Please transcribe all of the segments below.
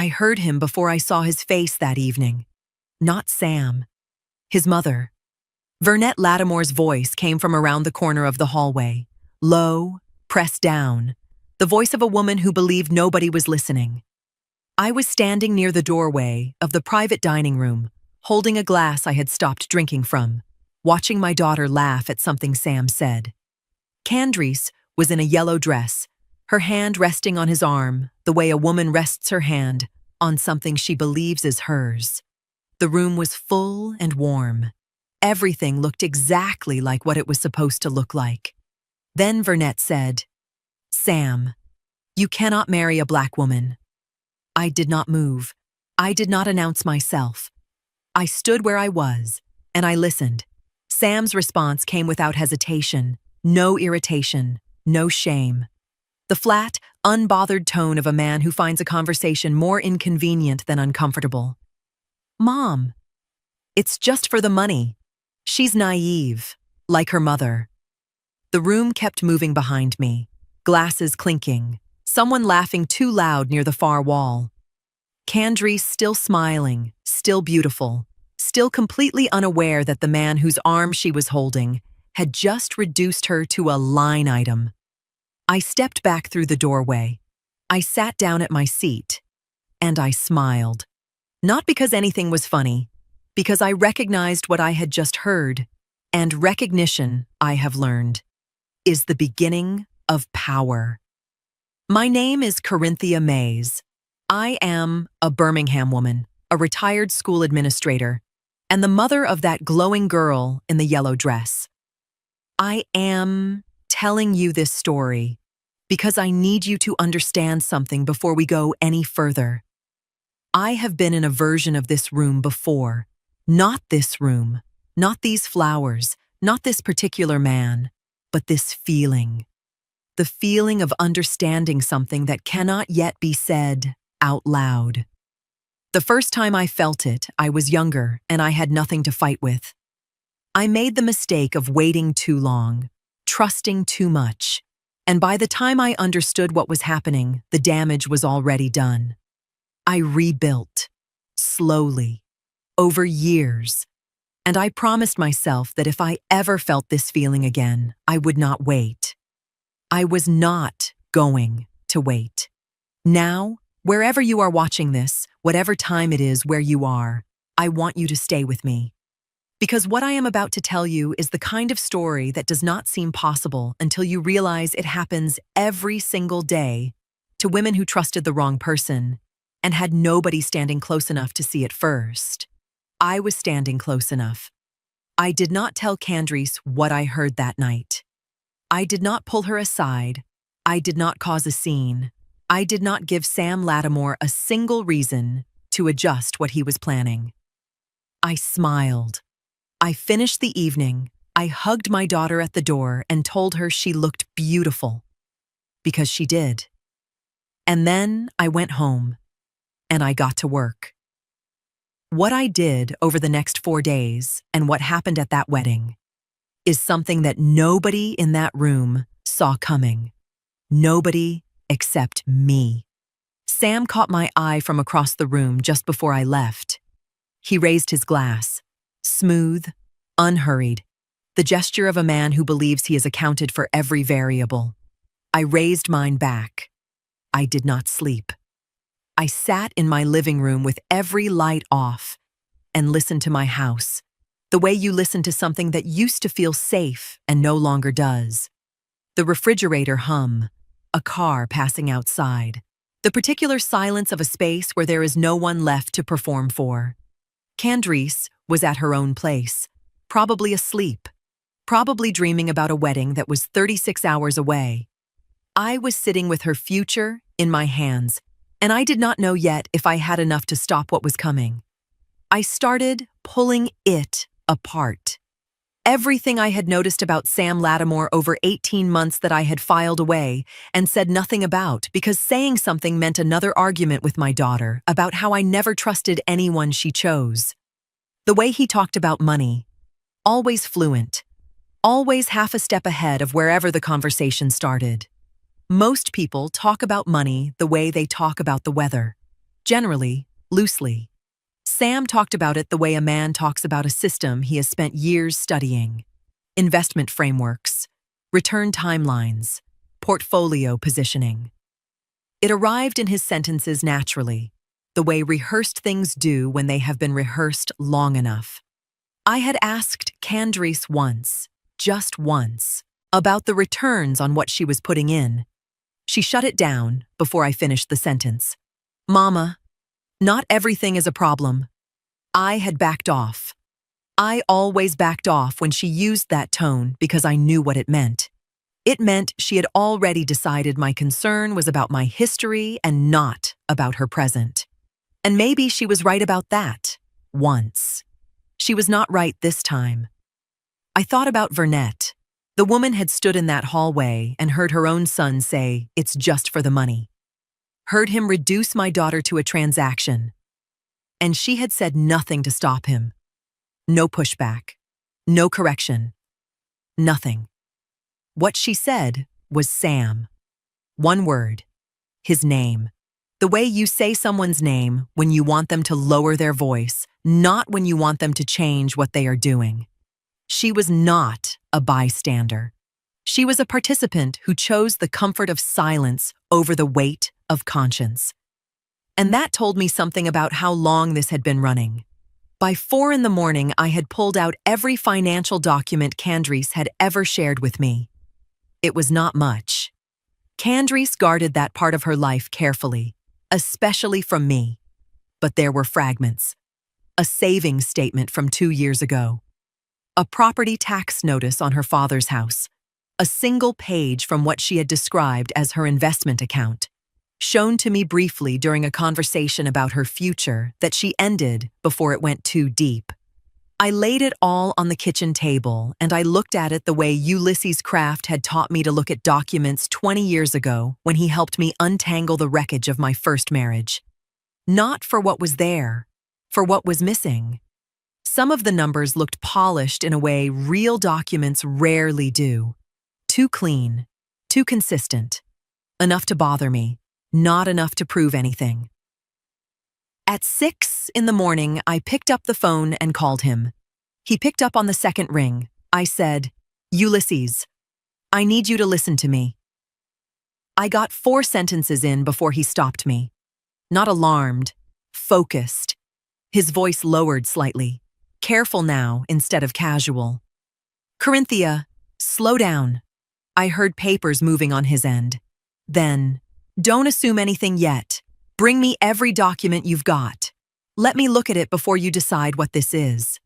I heard him before I saw his face that evening. Not Sam. His mother. Vernette Lattimore's voice came from around the corner of the hallway. Low, pressed down. The voice of a woman who believed nobody was listening. I was standing near the doorway of the private dining room, holding a glass I had stopped drinking from, watching my daughter laugh at something Sam said. Candace was in a yellow dress, her hand resting on his arm, the way a woman rests her hand on something she believes is hers. The room was full and warm. Everything looked exactly like what it was supposed to look like. Then Vernette said, "Sam, you cannot marry a black woman." I did not move. I did not announce myself. I stood where I was, and I listened. Sam's response came without hesitation, no irritation, no shame. The flat, unbothered tone of a man who finds a conversation more inconvenient than uncomfortable. "Mom, it's just for the money. She's naive, like her mother." The room kept moving behind me, glasses clinking, someone laughing too loud near the far wall. Candace still smiling, still beautiful, still completely unaware that the man whose arm she was holding had just reduced her to a line item. I stepped back through the doorway. I sat down at my seat, and I smiled. Not because anything was funny, because I recognized what I had just heard, and recognition, I have learned, is the beginning of power. My name is Corinthia Mays. I am a Birmingham woman, a retired school administrator, and the mother of that glowing girl in the yellow dress. I am telling you this story because I need you to understand something before we go any further. I have been in a version of this room before. Not this room, not these flowers, not this particular man, but this feeling. The feeling of understanding something that cannot yet be said out loud. The first time I felt it, I was younger and I had nothing to fight with. I made the mistake of waiting too long, trusting too much, and by the time I understood what was happening, the damage was already done. I rebuilt, slowly, over years, and I promised myself that if I ever felt this feeling again, I would not wait. I was not going to wait. Now, wherever you are watching this, whatever time it is where you are, I want you to stay with me. Because what I am about to tell you is the kind of story that does not seem possible until you realize it happens every single day to women who trusted the wrong person and had nobody standing close enough to see it first. I was standing close enough. I did not tell Candace what I heard that night. I did not pull her aside. I did not cause a scene. I did not give Sam Lattimore a single reason to adjust what he was planning. I smiled. I finished the evening. I hugged my daughter at the door and told her she looked beautiful. Because she did. And then I went home, and I got to work. What I did over the next 4 days and what happened at that wedding is something that nobody in that room saw coming. Nobody except me. Sam caught my eye from across the room just before I left. He raised his glass, smooth, unhurried, the gesture of a man who believes he has accounted for every variable. I raised mine back. I did not sleep. I sat in my living room with every light off and listened to my house, the way you listen to something that used to feel safe and no longer does. The refrigerator hum, a car passing outside, the particular silence of a space where there is no one left to perform for. Candace was at her own place, probably asleep, probably dreaming about a wedding that was 36 hours away. I was sitting with her future in my hands, and I did not know yet if I had enough to stop what was coming. I started pulling it apart. Everything I had noticed about Sam Lattimore over 18 months that I had filed away and said nothing about because saying something meant another argument with my daughter about how I never trusted anyone she chose. The way he talked about money, always fluent, always half a step ahead of wherever the conversation started. Most people talk about money the way they talk about the weather. Generally, loosely. Sam talked about it the way a man talks about a system he has spent years studying. Investment frameworks, return timelines, portfolio positioning. It arrived in his sentences naturally, the way rehearsed things do when they have been rehearsed long enough. I had asked Candace once, just once, about the returns on what she was putting in. She shut it down before I finished the sentence. Mama, not everything is a problem. I had backed off. I always backed off when she used that tone because I knew what it meant. It meant she had already decided my concern was about my history and not about her present. And maybe she was right about that, once. She was not right this time. I thought about Vernette. The woman had stood in that hallway and heard her own son say, "It's just for the money." Heard him reduce my daughter to a transaction. And she had said nothing to stop him. No pushback. No correction. Nothing. What she said was Sam. One word. His name. The way you say someone's name when you want them to lower their voice, not when you want them to change what they are doing. She was not a bystander. She was a participant who chose the comfort of silence over the weight of conscience. And that told me something about how long this had been running. By 4 a.m, I had pulled out every financial document Candace had ever shared with me. It was not much. Candace guarded that part of her life carefully, especially from me. But there were fragments. A savings statement from 2 years ago. A property tax notice on her father's house. A single page from what she had described as her investment account. Shown to me briefly during a conversation about her future that she ended before it went too deep. I laid it all on the kitchen table and I looked at it the way Ulysses Kraft had taught me to look at documents 20 years ago when he helped me untangle the wreckage of my first marriage. Not for what was there, for what was missing. Some of the numbers looked polished in a way real documents rarely do. Too clean, too consistent. Enough to bother me. Not enough to prove anything. At 6 a.m, I picked up the phone and called him. He picked up on the second ring. I said, "Ulysses, I need you to listen to me." I got 4 sentences in before he stopped me. Not alarmed, focused. His voice lowered slightly. Careful now instead of casual. "Corinthia, slow down." I heard papers moving on his end. Then, "Don't assume anything yet. Bring me every document you've got. Let me look at it before you decide what this is."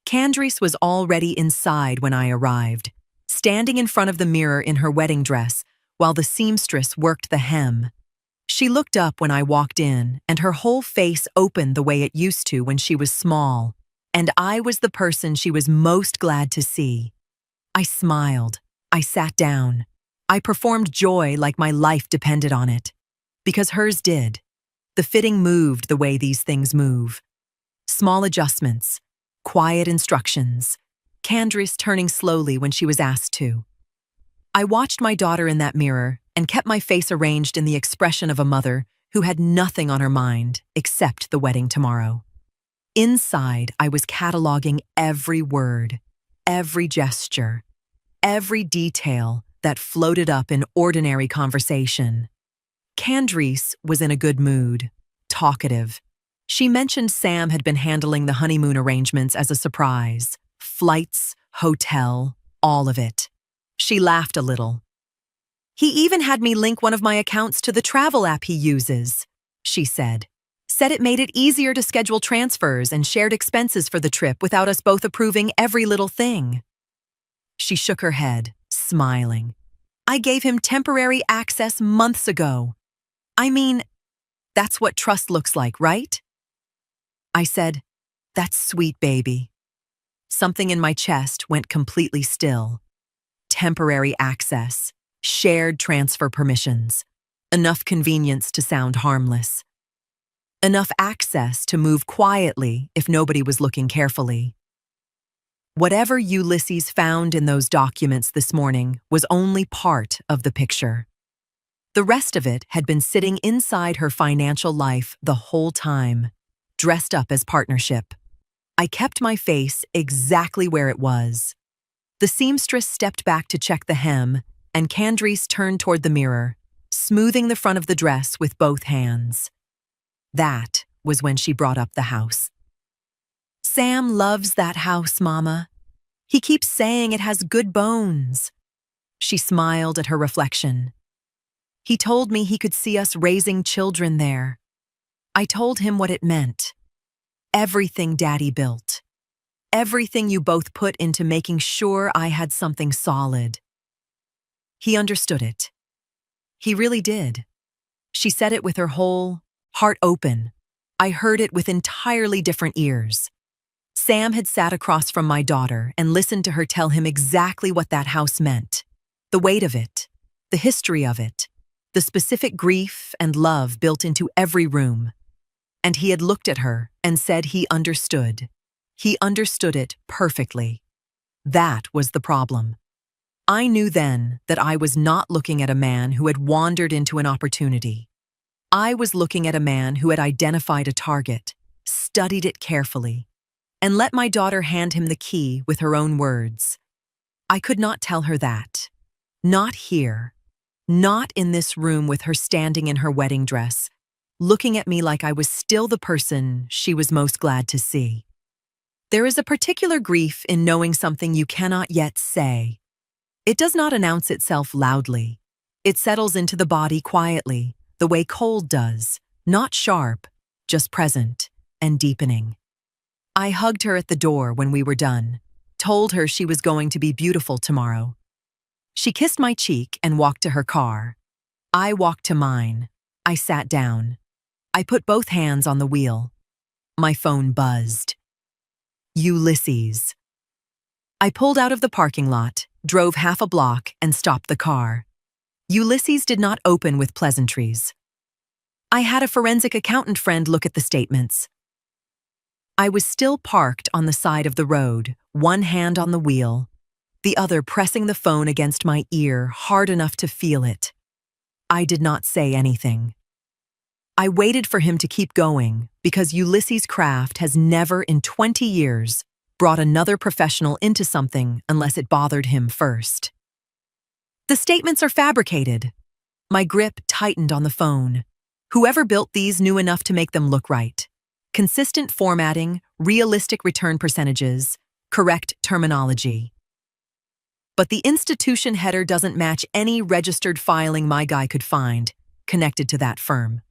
Candace was already inside when I arrived, standing in front of the mirror in her wedding dress while the seamstress worked the hem. She looked up when I walked in, and her whole face opened the way it used to when she was small, and I was the person she was most glad to see. I smiled. I sat down. I performed joy like my life depended on it. Because hers did. The fitting moved the way these things move. Small adjustments, quiet instructions, Candace turning slowly when she was asked to. I watched my daughter in that mirror and kept my face arranged in the expression of a mother who had nothing on her mind except the wedding tomorrow. Inside, I was cataloging every word, every gesture, every detail that floated up in ordinary conversation. Candace was in a good mood, talkative. She mentioned Sam had been handling the honeymoon arrangements as a surprise. Flights, hotel, all of it. She laughed a little. "He even had me link one of my accounts to the travel app he uses," she said. "Said it made it easier to schedule transfers and shared expenses for the trip without us both approving every little thing." She shook her head, smiling. "I gave him temporary access months ago. I mean, that's what trust looks like, right?" I said, "That's sweet, baby." Something in my chest went completely still. Temporary access, shared transfer permissions, enough convenience to sound harmless. Enough access to move quietly if nobody was looking carefully. Whatever Ulysses found in those documents this morning was only part of the picture. The rest of it had been sitting inside her financial life the whole time, dressed up as partnership. I kept my face exactly where it was. The seamstress stepped back to check the hem, and Candace turned toward the mirror, smoothing the front of the dress with both hands. That was when she brought up the house. "Sam loves that house, Mama. He keeps saying it has good bones." She smiled at her reflection. "He told me he could see us raising children there." I told him what it meant. Everything Daddy built. Everything you both put into making sure I had something solid. He understood it. He really did. She said it with her whole heart open. I heard it with entirely different ears. Sam had sat across from my daughter and listened to her tell him exactly what that house meant. The weight of it, the history of it, the specific grief and love built into every room. And he had looked at her and said he understood. He understood it perfectly. That was the problem. I knew then that I was not looking at a man who had wandered into an opportunity. I was looking at a man who had identified a target, studied it carefully, and let my daughter hand him the key with her own words. I could not tell her that. Not here. Not in this room with her standing in her wedding dress, looking at me like I was still the person she was most glad to see. There is a particular grief in knowing something you cannot yet say. It does not announce itself loudly. It settles into the body quietly, the way cold does, not sharp, just present and deepening. I hugged her at the door when we were done, told her she was going to be beautiful tomorrow. She kissed my cheek and walked to her car. I walked to mine. I sat down. I put both hands on the wheel. My phone buzzed. Ulysses. I pulled out of the parking lot, drove half a block, and stopped the car. Ulysses did not open with pleasantries. I had a forensic accountant friend look at the statements. I was still parked on the side of the road, one hand on the wheel, the other pressing the phone against my ear hard enough to feel it. I did not say anything. I waited for him to keep going because Ulysses Craft has never in 20 years brought another professional into something unless it bothered him first. The statements are fabricated. My grip tightened on the phone. Whoever built these knew enough to make them look right. Consistent formatting, realistic return percentages, correct terminology. But the institution header doesn't match any registered filing my guy could find connected to that firm.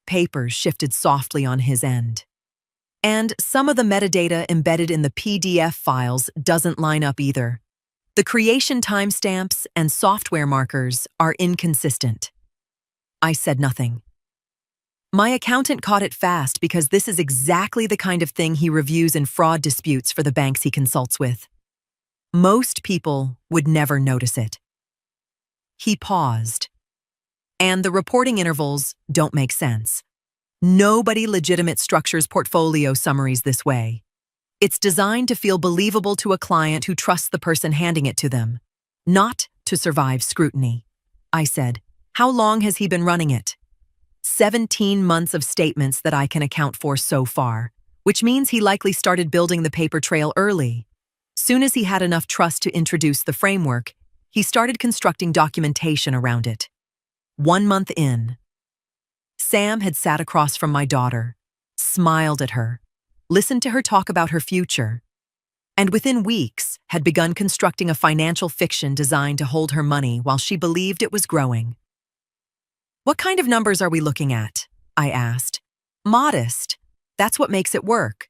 Papers shifted softly on his end. And some of the metadata embedded in the PDF files doesn't line up either. The creation timestamps and software markers are inconsistent. I said nothing. My accountant caught it fast because this is exactly the kind of thing he reviews in fraud disputes for the banks he consults with. Most people would never notice it. He paused. And the reporting intervals don't make sense. Nobody legitimate structures portfolio summaries this way. It's designed to feel believable to a client who trusts the person handing it to them, not to survive scrutiny. I said, "How long has he been running it?" 17 months of statements that I can account for so far, which means he likely started building the paper trail early. Soon as he had enough trust to introduce the framework, he started constructing documentation around it. 1 month in, Sam had sat across from my daughter, smiled at her, listened to her talk about her future, and within weeks had begun constructing a financial fiction designed to hold her money while she believed it was growing. "What kind of numbers are we looking at?" I asked. "Modest. That's what makes it work."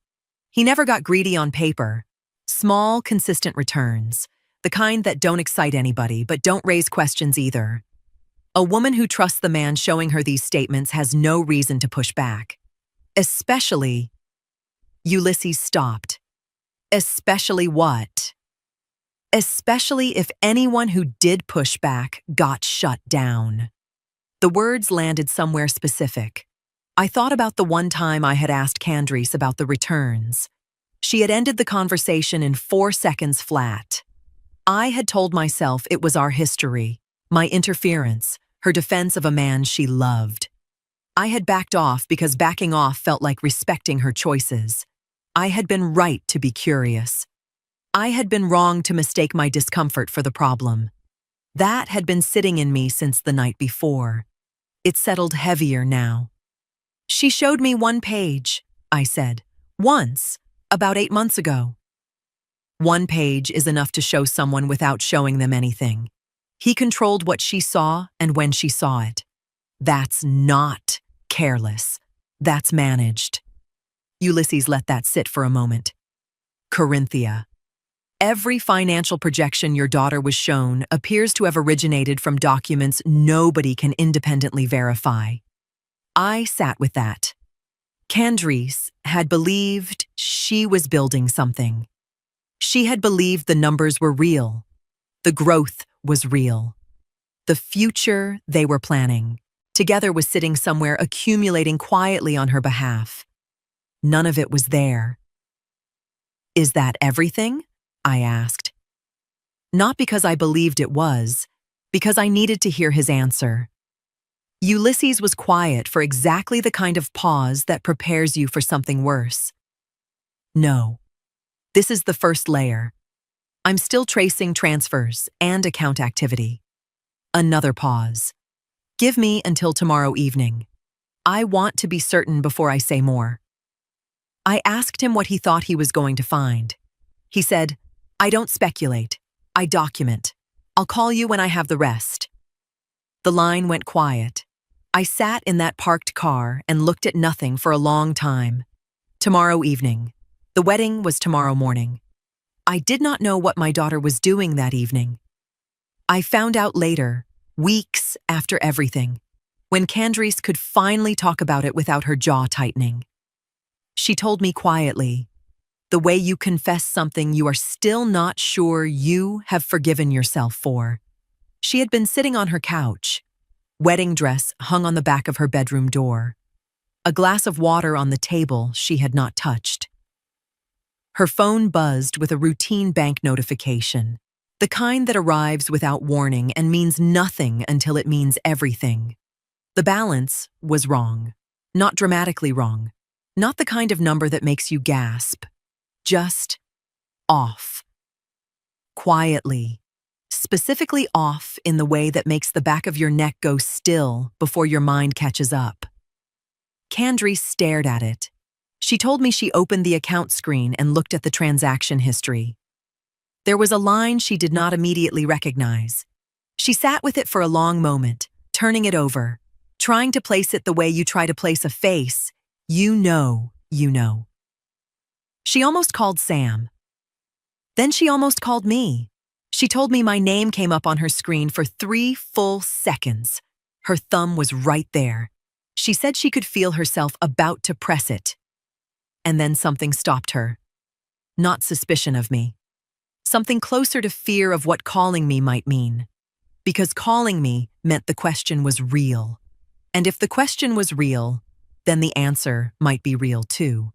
He never got greedy on paper. Small, consistent returns, the kind that don't excite anybody but don't raise questions either. A woman who trusts the man showing her these statements has no reason to push back. Especially, Ulysses stopped. Especially what? Especially if anyone who did push back got shut down. The words landed somewhere specific. I thought about the one time I had asked Candace about the returns. She had ended the conversation in 4 seconds flat. I had told myself it was our history, my interference, her defense of a man she loved. I had backed off because backing off felt like respecting her choices. I had been right to be curious. I had been wrong to mistake my discomfort for the problem. That had been sitting in me since the night before. It settled heavier now. "She showed me one page," I said. "Once, about 8 months ago." One page is enough to show someone without showing them anything. He controlled what she saw and when she saw it. That's not careless. That's managed. Ulysses let that sit for a moment. Corinthia. Every financial projection your daughter was shown appears to have originated from documents nobody can independently verify. I sat with that. Candace had believed she was building something. She had believed the numbers were real. The growth was real. The future they were planning together was sitting somewhere accumulating quietly on her behalf. None of it was there. "Is that everything?" I asked. Not because I believed it was, because I needed to hear his answer. Ulysses was quiet for exactly the kind of pause that prepares you for something worse. "No. This is the first layer. I'm still tracing transfers and account activity." Another pause. "Give me until tomorrow evening. I want to be certain before I say more." I asked him what he thought he was going to find. He said, "I don't speculate. I document. I'll call you when I have the rest." The line went quiet. I sat in that parked car and looked at nothing for a long time. Tomorrow evening. The wedding was tomorrow morning. I did not know what my daughter was doing that evening. I found out later, weeks after everything, when Candace could finally talk about it without her jaw tightening. She told me quietly, "The way you confess something you are still not sure you have forgiven yourself for." She had been sitting on her couch, wedding dress hung on the back of her bedroom door, a glass of water on the table she had not touched. Her phone buzzed with a routine bank notification, the kind that arrives without warning and means nothing until it means everything. The balance was wrong, not dramatically wrong, not the kind of number that makes you gasp, just off. Quietly, specifically off in the way that makes the back of your neck go still before your mind catches up. Candace stared at it. She told me she opened the account screen and looked at the transaction history. There was a line she did not immediately recognize. She sat with it for a long moment, turning it over, trying to place it the way you try to place a face. You know. She almost called Sam. Then she almost called me. She told me my name came up on her screen for 3 full seconds. Her thumb was right there. She said she could feel herself about to press it. And then something stopped her. Not suspicion of me. Something closer to fear of what calling me might mean. Because calling me meant the question was real. And if the question was real, then the answer might be real too.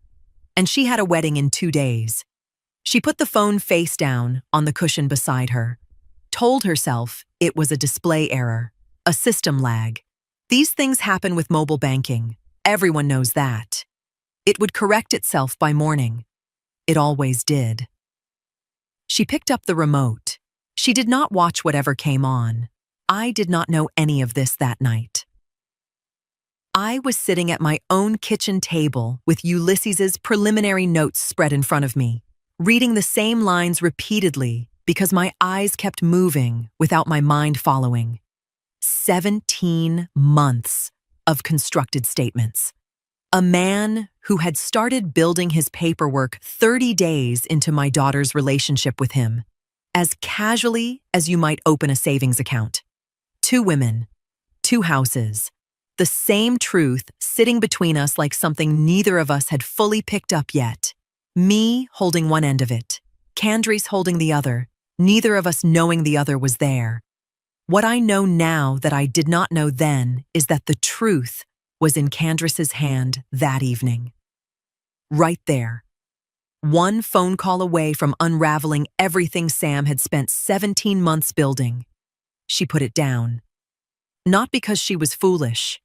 And she had a wedding in 2 days. She put the phone face down on the cushion beside her, told herself it was a display error, a system lag. These things happen with mobile banking. Everyone knows that. It would correct itself by morning. It always did. She picked up the remote. She did not watch whatever came on. I did not know any of this that night. I was sitting at my own kitchen table with Ulysses's preliminary notes spread in front of me, reading the same lines repeatedly because my eyes kept moving without my mind following. 17 months of constructed statements. A man who had started building his paperwork 30 days into my daughter's relationship with him, as casually as you might open a savings account. 2 women, 2 houses, the same truth sitting between us like something neither of us had fully picked up yet. Me holding one end of it, Candace holding the other, neither of us knowing the other was there. What I know now that I did not know then is that the truth was in Candace's hand that evening. Right there. One phone call away from unraveling everything Sam had spent 17 months building. She put it down. Not because she was foolish.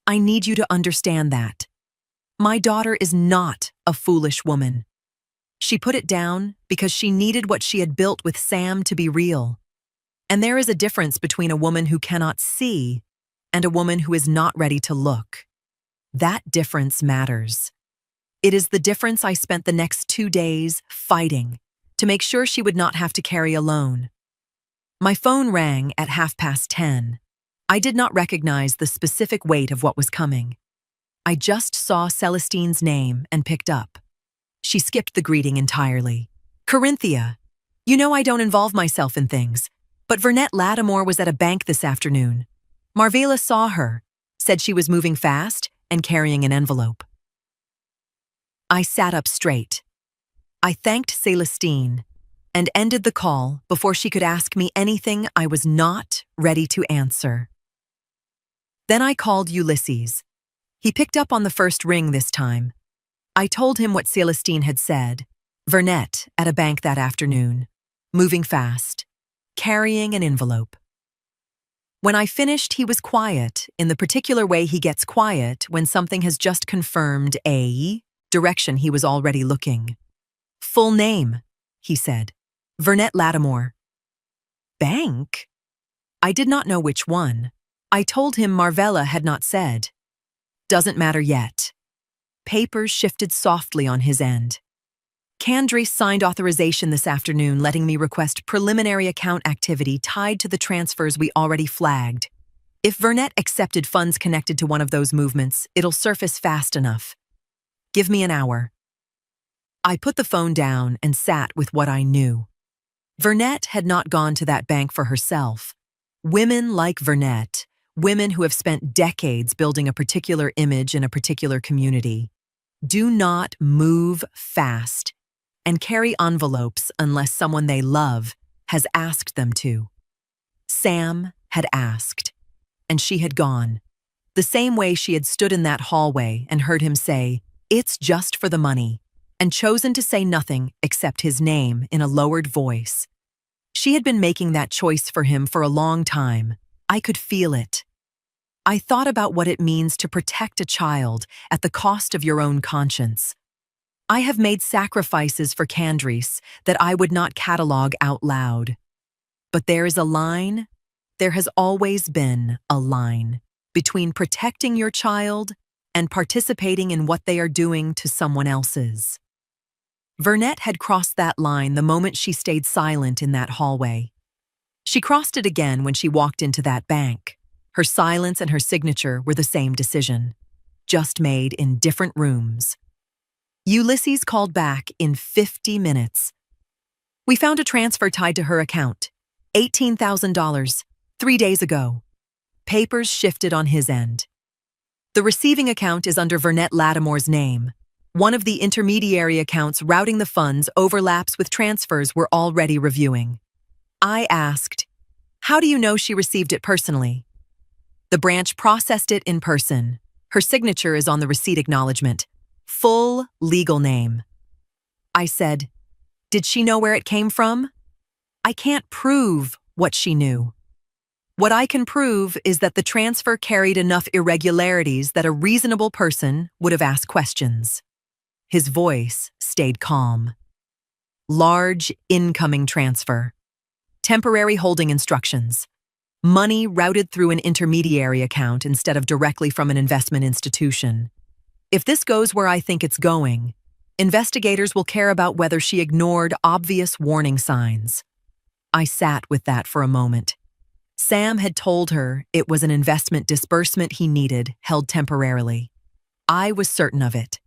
I need you to understand that. My daughter is not a foolish woman. She put it down because she needed what she had built with Sam to be real. And there is a difference between a woman who cannot see and a woman who is not ready to look. That difference matters. It is the difference I spent the next 2 days fighting to make sure she would not have to carry alone. My phone rang at 10:30. I did not recognize the specific weight of what was coming. I just saw Celestine's name and picked up. She skipped the greeting entirely. "Corinthia, you know I don't involve myself in things, but Vernette Lattimore was at a bank this afternoon. Marvela saw her, said she was moving fast and carrying an envelope." I sat up straight. I thanked Celestine and ended the call before she could ask me anything I was not ready to answer. Then I called Ulysses. He picked up on the first ring this time. I told him what Celestine had said. Vernette at a bank that afternoon, moving fast, carrying an envelope. When I finished, he was quiet in the particular way he gets quiet when something has just confirmed a direction he was already looking. "Full name," he said. "Vernette Lattimore." "Bank?" I did not know which one. I told him Marvela had not said. "Doesn't matter yet." Papers shifted softly on his end. Candace signed authorization this afternoon letting me request preliminary account activity tied to the transfers we already flagged. If Vernette accepted funds connected to one of those movements, it'll surface fast enough. Give me an hour. I put the phone down and sat with what I knew. Vernette had not gone to that bank for herself. Women like Vernette, women who have spent decades building a particular image in a particular community, do not move fast and carry envelopes unless someone they love has asked them to. Sam had asked, and she had gone, the same way she had stood in that hallway and heard him say, "It's just for the money," and chosen to say nothing except his name in a lowered voice. She had been making that choice for him for a long time. I could feel it. I thought about what it means to protect a child at the cost of your own conscience. I have made sacrifices for Candace that I would not catalog out loud. But there is a line, there has always been a line, between protecting your child and participating in what they are doing to someone else's. Vernette had crossed that line the moment she stayed silent in that hallway. She crossed it again when she walked into that bank. Her silence and her signature were the same decision, just made in different rooms. Ulysses called back in 50 minutes. "We found a transfer tied to her account. $18,000, 3 days ago." Papers shifted on his end. "The receiving account is under Vernette Lattimore's name. One of the intermediary accounts routing the funds overlaps with transfers we're already reviewing." I asked, "How do you know she received it personally?" "The branch processed it in person. Her signature is on the receipt acknowledgement. Full legal name." I said, "Did she know where it came from?" "I can't prove what she knew. What I can prove is that the transfer carried enough irregularities that a reasonable person would have asked questions." His voice stayed calm. "Large incoming transfer. Temporary holding instructions. Money routed through an intermediary account instead of directly from an investment institution. If this goes where I think it's going, investigators will care about whether she ignored obvious warning signs." I sat with that for a moment. Sam had told her it was an investment disbursement he needed, held temporarily. I was certain of it.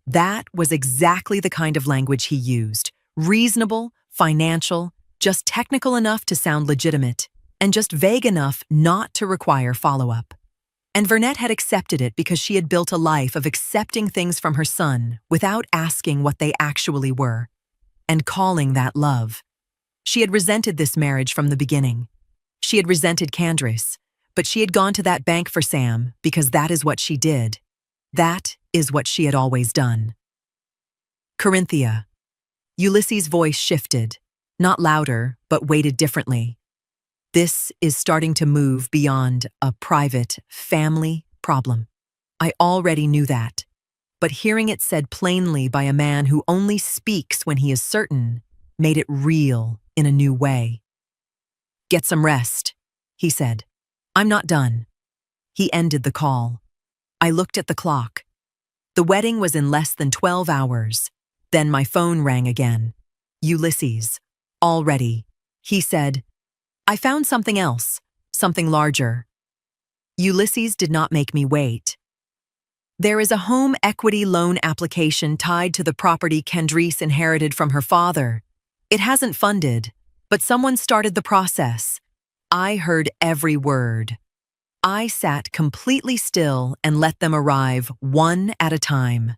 That was exactly the kind of language he used. Reasonable, financial, just technical enough to sound legitimate, and just vague enough not to require follow-up. And Vernette had accepted it because she had built a life of accepting things from her son without asking what they actually were, and calling that love. She had resented this marriage from the beginning. She had resented Candace, but she had gone to that bank for Sam because that is what she did. That is what she had always done. "Corinthia." Ulysses' voice shifted, not louder, but weighted differently. This is starting to move beyond a private family problem. I already knew that, but hearing it said plainly by a man who only speaks when he is certain made it real in a new way. "Get some rest," he said. "I'm not done." He ended the call. I looked at the clock. The wedding was in less than 12 hours. Then my phone rang again. "Ulysses. All ready," he said. "I found something else, something larger." Ulysses did not make me wait. There is a home equity loan application tied to the property Candice inherited from her father. It hasn't funded, but someone started the process. I heard every word. I sat completely still and let them arrive one at a time.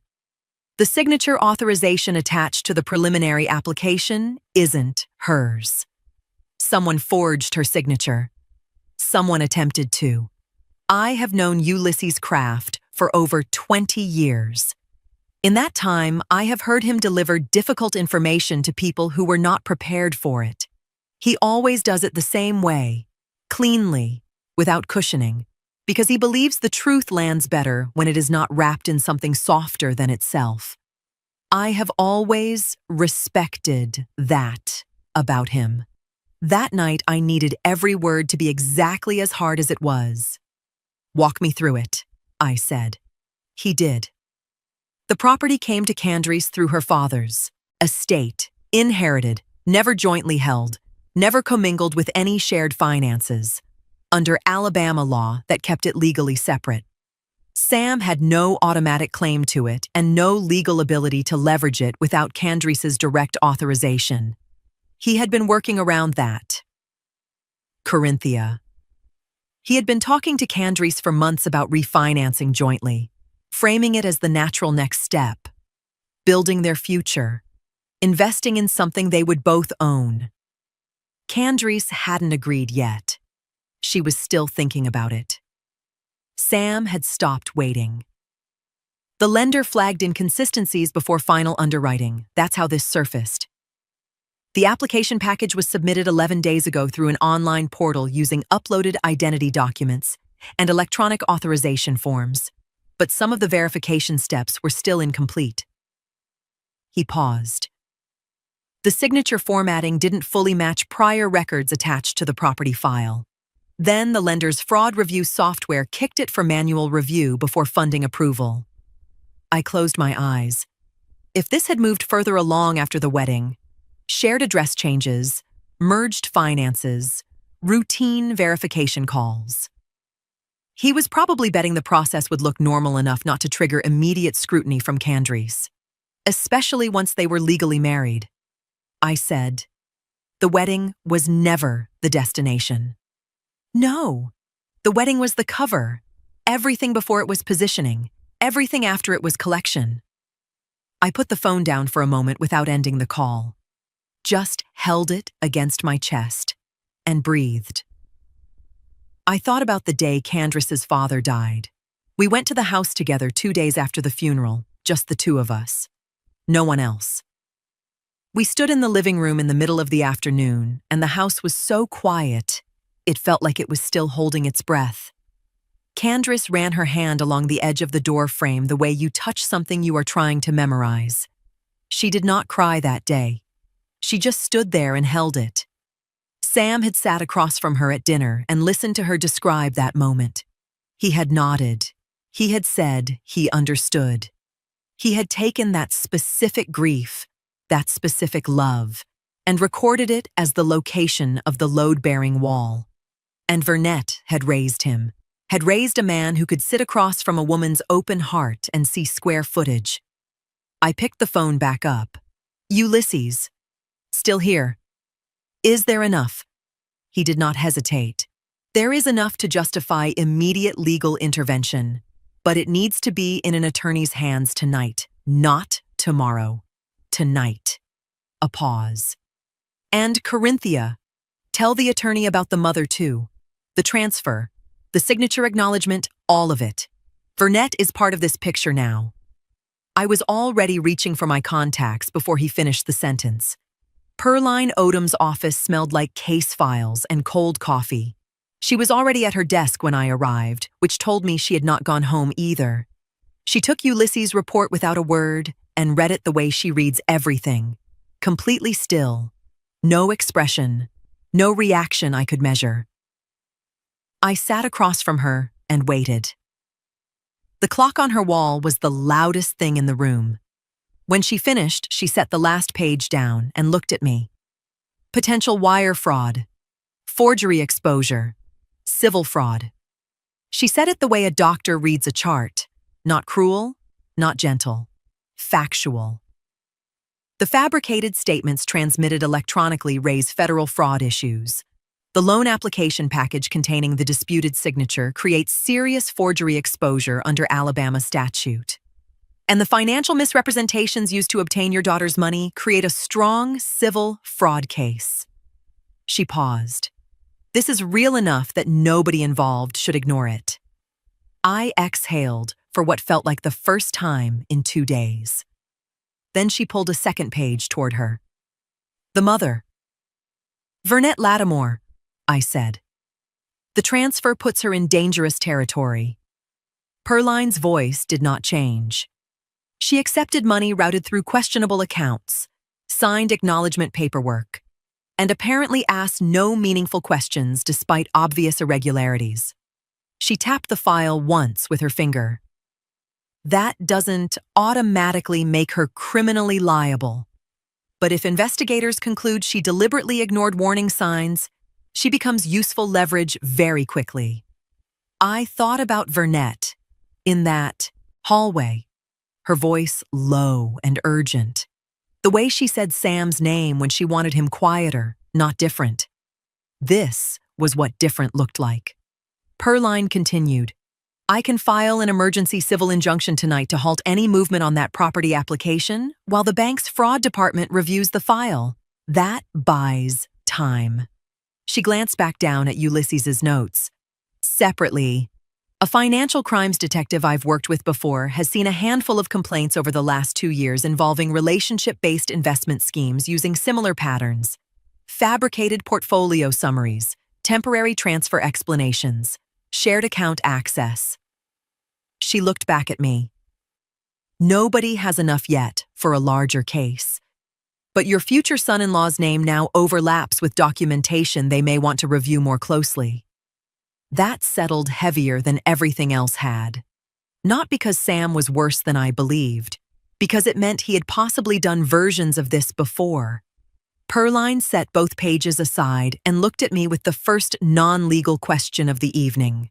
The signature authorization attached to the preliminary application isn't hers. Someone forged her signature. Someone attempted to. I have known Ulysses Craft for over 20 years. In that time, I have heard him deliver difficult information to people who were not prepared for it. He always does it the same way, cleanly, without cushioning, because he believes the truth lands better when it is not wrapped in something softer than itself. I have always respected that about him. That night, I needed every word to be exactly as hard as it was. "Walk me through it," I said. He did. The property came to Candice through her father's estate, inherited, never jointly held, never commingled with any shared finances, under Alabama law that kept it legally separate. Sam had no automatic claim to it and no legal ability to leverage it without Candice's direct authorization. He had been working around that. Corinthia. He had been talking to Candice for months about refinancing jointly, framing it as the natural next step, building their future, investing in something they would both own. Candice hadn't agreed yet. She was still thinking about it. Sam had stopped waiting. The lender flagged inconsistencies before final underwriting. That's how this surfaced. The application package was submitted 11 days ago through an online portal using uploaded identity documents and electronic authorization forms, but some of the verification steps were still incomplete. He paused. The signature formatting didn't fully match prior records attached to the property file. Then the lender's fraud review software kicked it for manual review before funding approval. I closed my eyes. If this had moved further along after the wedding, shared address changes, merged finances, routine verification calls. He was probably betting the process would look normal enough not to trigger immediate scrutiny from Candice, especially once they were legally married. I said, "The wedding was never the destination." "No, the wedding was the cover. Everything before it was positioning. Everything after it was collection." I put the phone down for a moment without ending the call. Just held it against my chest and breathed. I thought about the day Candice's father died. We went to the house together 2 days after the funeral, just the two of us. No one else. We stood in the living room in the middle of the afternoon, and the house was so quiet, it felt like it was still holding its breath. Candice ran her hand along the edge of the door frame the way you touch something you are trying to memorize. She did not cry that day. She just stood there and held it. Sam had sat across from her at dinner and listened to her describe that moment. He had nodded. He had said he understood. He had taken that specific grief, that specific love, and recorded it as the location of the load-bearing wall. And Vernette had raised him, had raised a man who could sit across from a woman's open heart and see square footage. I picked the phone back up. "Ulysses. Still here. Is there enough?" He did not hesitate. "There is enough to justify immediate legal intervention, but it needs to be in an attorney's hands tonight, not tomorrow. Tonight." A pause. "And Corinthia. Tell the attorney about the mother too. The transfer, the signature acknowledgement, all of it. Vernette is part of this picture now." I was already reaching for my contacts before he finished the sentence. Perline Odom's office smelled like case files and cold coffee. She was already at her desk when I arrived, which told me she had not gone home either. She took Ulysses' report without a word and read it the way she reads everything, completely still, no expression, no reaction I could measure. I sat across from her and waited. The clock on her wall was the loudest thing in the room. When she finished, she set the last page down and looked at me. Potential wire fraud, forgery exposure, civil fraud. She said it the way a doctor reads a chart, not cruel, not gentle, factual. The fabricated statements transmitted electronically raise federal fraud issues. The loan application package containing the disputed signature creates serious forgery exposure under Alabama statute. And the financial misrepresentations used to obtain your daughter's money create a strong civil fraud case. She paused. This is real enough that nobody involved should ignore it. I exhaled for what felt like the first time in 2 days. Then she pulled a second page toward her. The mother. Vernette Lattimore, I said. The transfer puts her in dangerous territory. Perline's voice did not change. She accepted money routed through questionable accounts, signed acknowledgement paperwork, and apparently asked no meaningful questions despite obvious irregularities. She tapped the file once with her finger. That doesn't automatically make her criminally liable. But if investigators conclude she deliberately ignored warning signs, she becomes useful leverage very quickly. I thought about Vernette in that hallway, her voice low and urgent. The way she said Sam's name when she wanted him quieter, not different. This was what different looked like. Perline continued, I can file an emergency civil injunction tonight to halt any movement on that property application while the bank's fraud department reviews the file. That buys time. She glanced back down at Ulysses's notes. Separately, a financial crimes detective I've worked with before has seen a handful of complaints over the last 2 years involving relationship-based investment schemes using similar patterns. Fabricated portfolio summaries, temporary transfer explanations, shared account access. She looked back at me. Nobody has enough yet for a larger case. But your future son-in-law's name now overlaps with documentation they may want to review more closely. That settled heavier than everything else had. Not because Sam was worse than I believed, because it meant he had possibly done versions of this before. Perline set both pages aside and looked at me with the first non-legal question of the evening.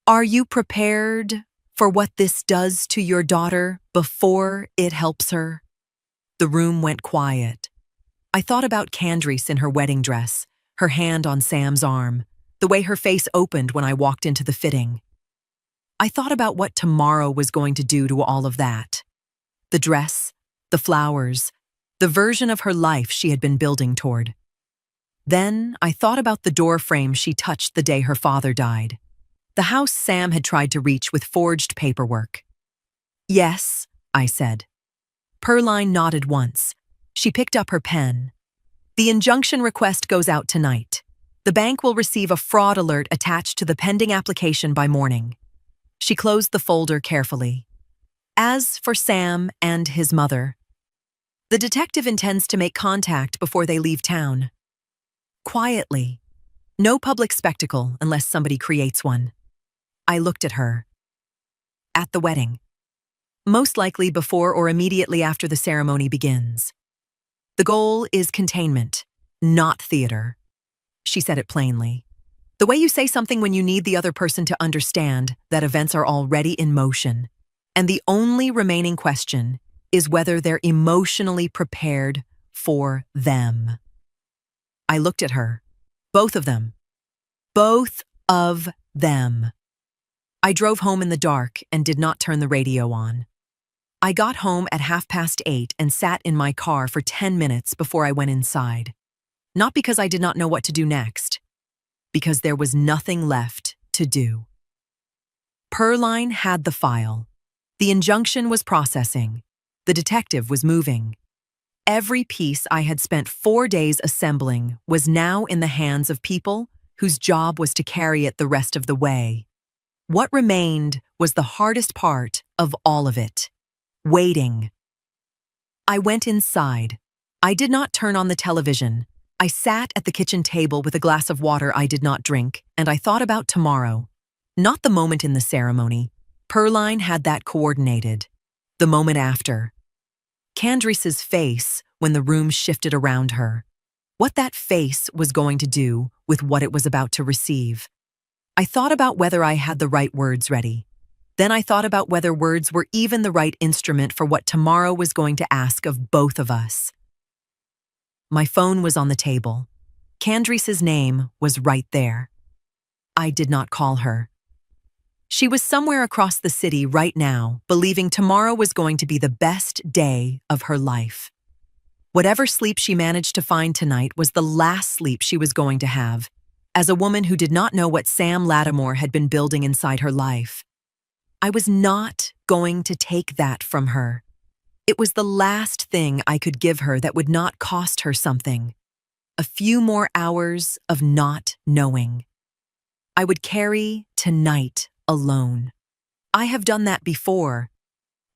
Are you prepared for what this does to your daughter before it helps her? The room went quiet. I thought about Candace in her wedding dress, her hand on Sam's arm, the way her face opened when I walked into the fitting. I thought about what tomorrow was going to do to all of that. The dress, the flowers, the version of her life she had been building toward. Then I thought about the door frame she touched the day her father died. The house Sam had tried to reach with forged paperwork. Yes, I said. Perline nodded once. She picked up her pen. The injunction request goes out tonight. The bank will receive a fraud alert attached to the pending application by morning. She closed the folder carefully. As for Sam and his mother, the detective intends to make contact before they leave town. Quietly. No public spectacle unless somebody creates one. I looked at her. At the wedding. Most likely before or immediately after the ceremony begins. The goal is containment, not theater. She said it plainly. The way you say something when you need the other person to understand that events are already in motion, and the only remaining question is whether they're emotionally prepared for them. I looked at her. Both of them. Both of them. I drove home in the dark and did not turn the radio on. I got home at 8:30 and sat in my car for 10 minutes before I went inside. Not because I did not know what to do next, because there was nothing left to do. Perline had the file. The injunction was processing. The detective was moving. Every piece I had spent 4 days assembling was now in the hands of people whose job was to carry it the rest of the way. What remained was the hardest part of all of it: waiting. I went inside. I did not turn on the television. I sat at the kitchen table with a glass of water I did not drink, and I thought about tomorrow. Not the moment in the ceremony. Perline had that coordinated. The moment after. Candace's face when the room shifted around her. What that face was going to do with what it was about to receive. I thought about whether I had the right words ready. Then I thought about whether words were even the right instrument for what tomorrow was going to ask of both of us. My phone was on the table. Candace's name was right there. I did not call her. She was somewhere across the city right now, believing tomorrow was going to be the best day of her life. Whatever sleep she managed to find tonight was the last sleep she was going to have, as a woman who did not know what Sam Lattimore had been building inside her life. I was not going to take that from her. It was the last thing I could give her that would not cost her something. A few more hours of not knowing. I would carry tonight alone. I have done that before.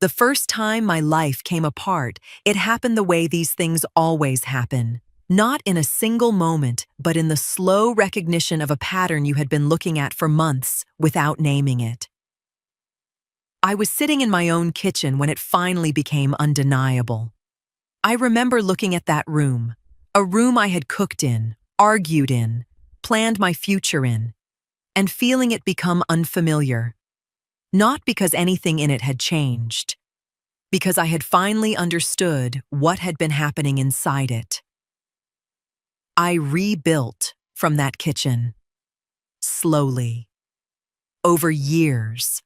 The first time my life came apart, it happened the way these things always happen. Not in a single moment, but in the slow recognition of a pattern you had been looking at for months without naming it. I was sitting in my own kitchen when it finally became undeniable. I remember looking at that room, a room I had cooked in, argued in, planned my future in, and feeling it become unfamiliar. Not because anything in it had changed, because I had finally understood what had been happening inside it. I rebuilt from that kitchen, slowly, over years.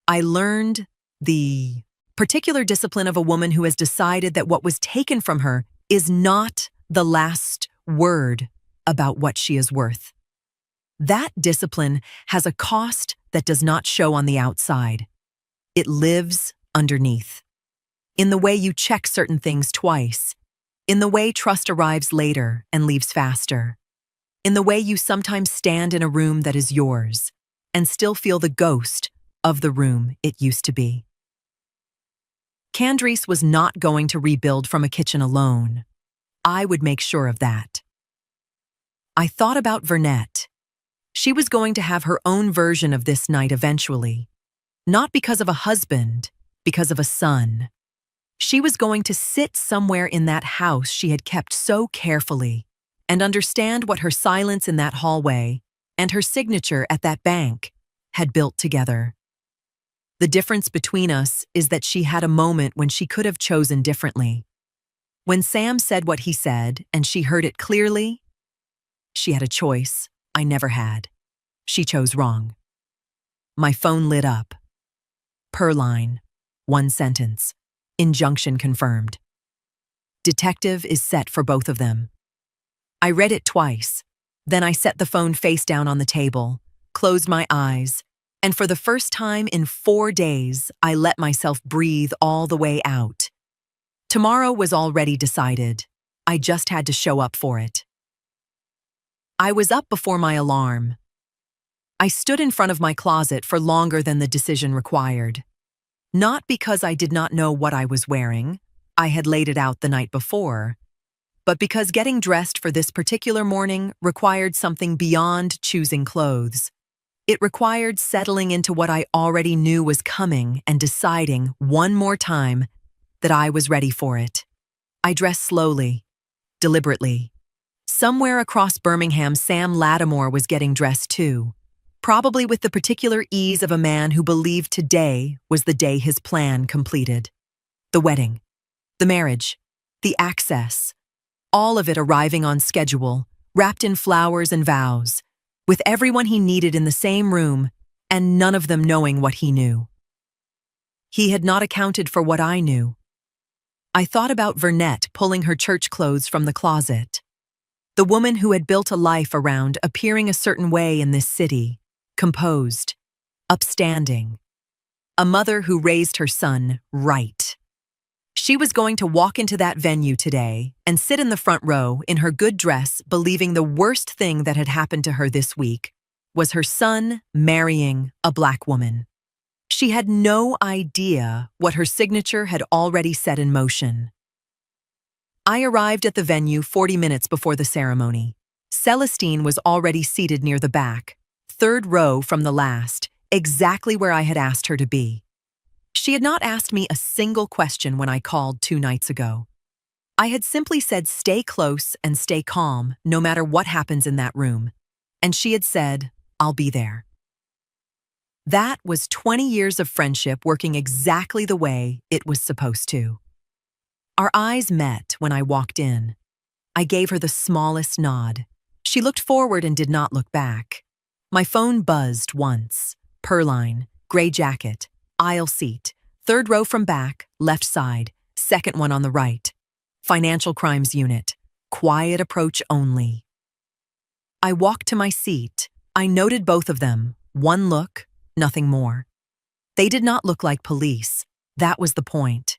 I learned the particular discipline of a woman who has decided that what was taken from her is not the last word about what she is worth. That discipline has a cost that does not show on the outside. It lives underneath. In the way you check certain things twice. In the way trust arrives later and leaves faster. In the way you sometimes stand in a room that is yours and still feel the ghost of the room it used to be. Candace was not going to rebuild from a kitchen alone. I would make sure of that. I thought about Vernette. She was going to have her own version of this night eventually. Not because of a husband, because of a son. She was going to sit somewhere in that house she had kept so carefully and understand what her silence in that hallway and her signature at that bank had built together. The difference between us is that she had a moment when she could have chosen differently. When Sam said what he said and she heard it clearly, she had a choice I never had. She chose wrong. My phone lit up. Perline, 1 sentence. Injunction confirmed. Detective is set for both of them. I read it twice. Then I set the phone face down on the table, closed my eyes, and for the first time in 4 days, I let myself breathe all the way out. Tomorrow was already decided. I just had to show up for it. I was up before my alarm. I stood in front of my closet for longer than the decision required. Not because I did not know what I was wearing, I had laid it out the night before, but because getting dressed for this particular morning required something beyond choosing clothes. It required settling into what I already knew was coming and deciding one more time that I was ready for it. I dressed slowly, deliberately. Somewhere across Birmingham, Sam Lattimore was getting dressed too, probably with the particular ease of a man who believed today was the day his plan completed. The wedding, the marriage, the access, all of it arriving on schedule, wrapped in flowers and vows, with everyone he needed in the same room, and none of them knowing what he knew. He had not accounted for what I knew. I thought about Vernette pulling her church clothes from the closet. The woman who had built a life around appearing a certain way in this city, composed, upstanding. A mother who raised her son right. She was going to walk into that venue today and sit in the front row in her good dress, believing the worst thing that had happened to her this week was her son marrying a black woman. She had no idea what her signature had already set in motion. I arrived at the venue 40 minutes before the ceremony. Celestine was already seated near the back, third row from the last, exactly where I had asked her to be. She had not asked me a single question when I called 2 nights ago. I had simply said stay close and stay calm no matter what happens in that room. And she had said, I'll be there. That was 20 years of friendship working exactly the way it was supposed to. Our eyes met when I walked in. I gave her the smallest nod. She looked forward and did not look back. My phone buzzed once. Perline, gray jacket, aisle seat, third row from back, left side, second one on the right. Financial crimes unit, quiet approach only. I walked to my seat. I noted both of them. One look, nothing more. They did not look like police. That was the point.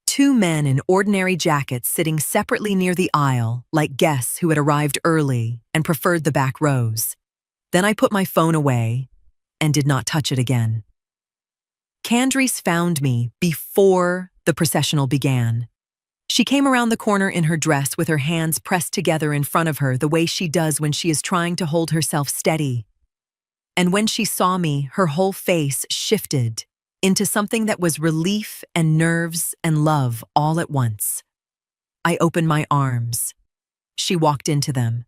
2 men in ordinary jackets sitting separately near the aisle, like guests who had arrived early and preferred the back rows. Then I put my phone away and did not touch it again. Candace found me before the processional began. She came around the corner in her dress with her hands pressed together in front of her the way she does when she is trying to hold herself steady. And when she saw me, her whole face shifted into something that was relief and nerves and love all at once. I opened my arms. She walked into them.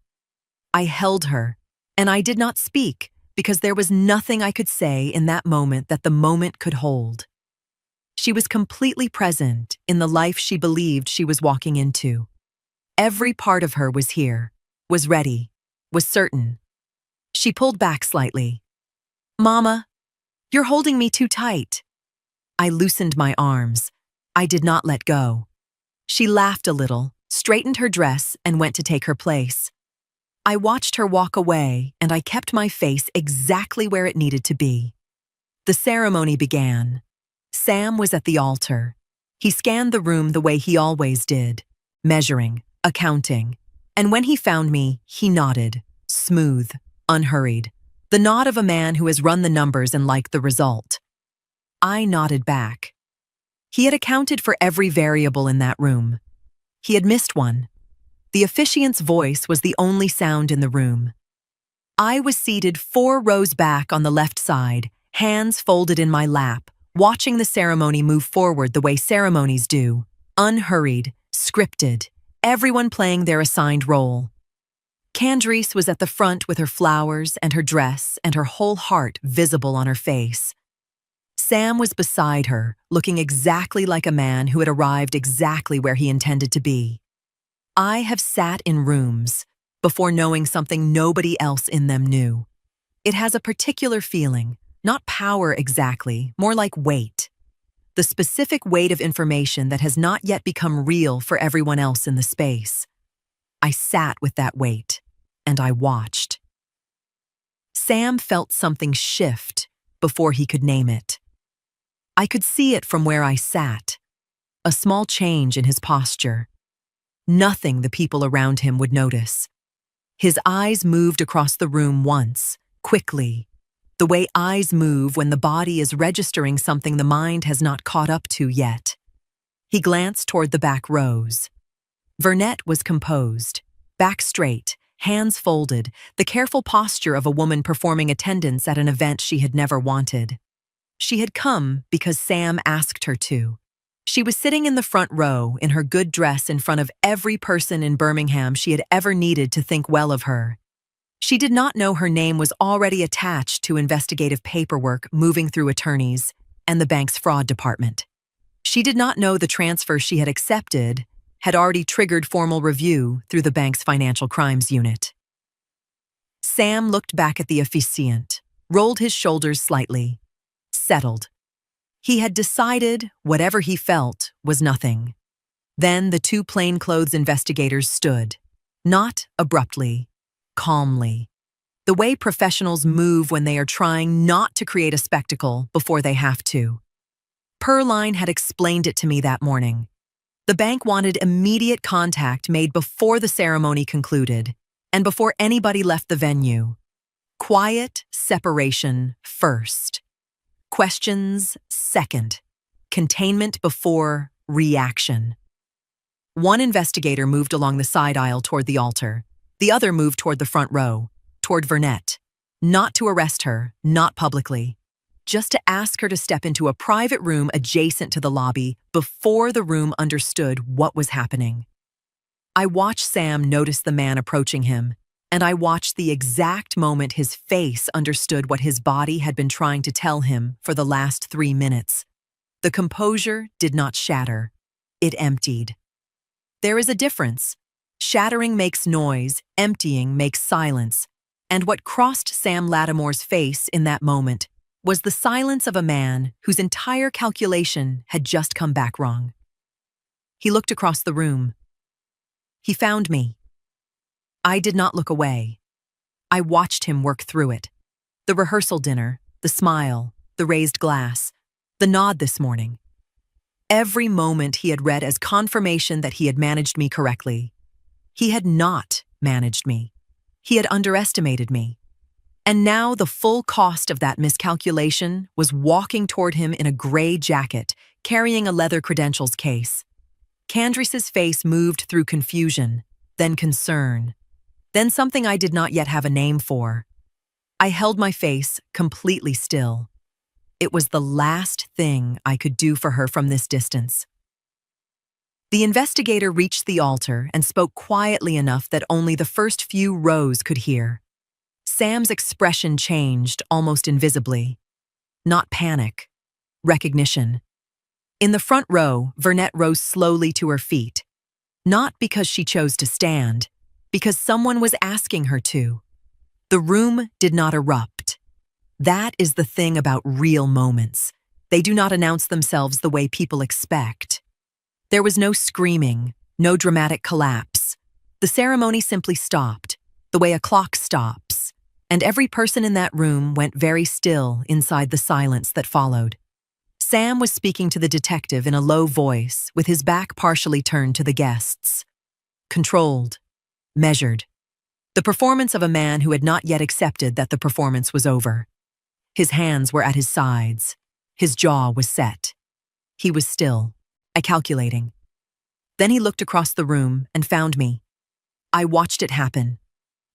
I held her, and I did not speak because there was nothing I could say in that moment that the moment could hold. She was completely present in the life she believed she was walking into. Every part of her was here, was ready, was certain. She pulled back slightly. Mama, you're holding me too tight. I loosened my arms. I did not let go. She laughed a little, straightened her dress, and went to take her place. I watched her walk away, and I kept my face exactly where it needed to be. The ceremony began. Sam was at the altar. He scanned the room the way he always did, measuring, accounting. And when he found me, he nodded, smooth, unhurried. The nod of a man who has run the numbers and liked the result. I nodded back. He had accounted for every variable in that room. He had missed one. The officiant's voice was the only sound in the room. I was seated 4 rows back on the left side, hands folded in my lap, watching the ceremony move forward the way ceremonies do, unhurried, scripted, everyone playing their assigned role. Candace was at the front with her flowers and her dress and her whole heart visible on her face. Sam was beside her, looking exactly like a man who had arrived exactly where he intended to be. I have sat in rooms before knowing something nobody else in them knew. It has a particular feeling, not power exactly, more like weight. The specific weight of information that has not yet become real for everyone else in the space. I sat with that weight, and I watched. Sam felt something shift before he could name it. I could see it from where I sat, a small change in his posture. Nothing the people around him would notice. His eyes moved across the room once, quickly, the way eyes move when the body is registering something the mind has not caught up to yet. He glanced toward the back rows. Vernette was composed, back straight, hands folded, the careful posture of a woman performing attendance at an event she had never wanted. She had come because Sam asked her to. She was sitting in the front row in her good dress in front of every person in Birmingham she had ever needed to think well of her. She did not know her name was already attached to investigative paperwork moving through attorneys and the bank's fraud department. She did not know the transfer she had accepted had already triggered formal review through the bank's financial crimes unit. Sam looked back at the officiant, rolled his shoulders slightly, settled. He had decided whatever he felt was nothing. Then the 2 plainclothes investigators stood, not abruptly, calmly, the way professionals move when they are trying not to create a spectacle before they have to. Perline had explained it to me that morning. The bank wanted immediate contact made before the ceremony concluded and before anybody left the venue. Quiet separation first. Questions second. Containment before reaction. One investigator moved along the side aisle toward the altar. The other moved toward the front row, toward Vernette. Not to arrest her, not publicly. Just to ask her to step into a private room adjacent to the lobby before the room understood what was happening. I watched Sam notice the man approaching him, and I watched the exact moment his face understood what his body had been trying to tell him for the last 3 minutes. The composure did not shatter. It emptied. There is a difference. Shattering makes noise, emptying makes silence. And what crossed Sam Lattimore's face in that moment was the silence of a man whose entire calculation had just come back wrong. He looked across the room. He found me. I did not look away. I watched him work through it. The rehearsal dinner, the smile, the raised glass, the nod this morning. Every moment he had read as confirmation that he had managed me correctly. He had not managed me. He had underestimated me. And now the full cost of that miscalculation was walking toward him in a gray jacket, carrying a leather credentials case. Candris's face moved through confusion, then concern, then something I did not yet have a name for. I held my face completely still. It was the last thing I could do for her from this distance. The investigator reached the altar and spoke quietly enough that only the first few rows could hear. Sam's expression changed almost invisibly. Not panic, recognition. In the front row, Vernette rose slowly to her feet. Not because she chose to stand, because someone was asking her to. The room did not erupt. That is the thing about real moments. They do not announce themselves the way people expect. There was no screaming, no dramatic collapse. The ceremony simply stopped, the way a clock stops, and every person in that room went very still inside the silence that followed. Sam was speaking to the detective in a low voice, with his back partially turned to the guests. Controlled, measured. The performance of a man who had not yet accepted that the performance was over. His hands were at his sides. His jaw was set. He was still, calculating. Then he looked across the room and found me. I watched it happen.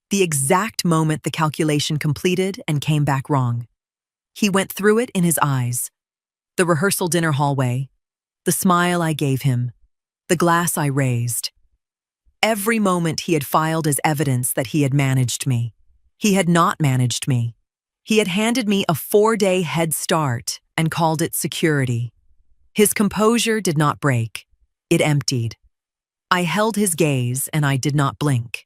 The exact moment the calculation completed and came back wrong. He went through it in his eyes. The rehearsal dinner hallway, the smile I gave him, the glass I raised. Every moment he had filed as evidence that he had managed me. He had not managed me. He had handed me a 4-day head start and called it security. His composure did not break. It emptied. I held his gaze and I did not blink.